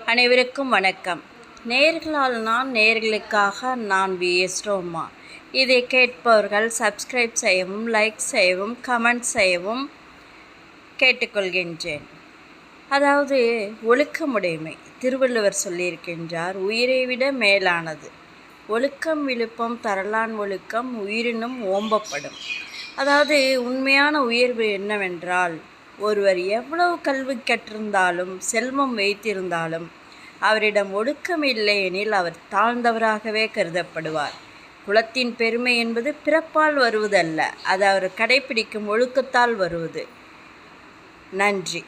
அனைவருக்கும் வணக்கம். நேர்களால் நான், நேர்களுக்காக நான் VS ரோமா. இதை கேட்பவர்கள் சப்ஸ்கிரைப் செய்யவும், லைக் செய்யவும், கமெண்ட் செய்யவும் கேட்டுக்கொள்கின்றேன். அதாவது ஒழுக்கமுடைமை. திருவள்ளுவர் சொல்லியிருக்கின்றார், உயிரை விட மேலானது ஒழுக்கம் விழுப்பம் தரலான் ஒழுக்கம் உயிரினும் ஓம்பப்படும். அதாவது உண்மையான உயர்வு என்னவென்றால், ஒருவர் எவ்வளவு கல்வி கற்றிருந்தாலும் செல்வம் வைத்திருந்தாலும் அவரிடம் ஒழுக்கம் இல்லை எனில் அவர் தாழ்ந்தவராகவே கருதப்படுவார். குலத்தின் பெருமை என்பது பிறப்பால் வருவதல்ல, அது அவர் கடைப்பிடிக்கும் ஒழுக்கத்தால் வருவது. நன்றி.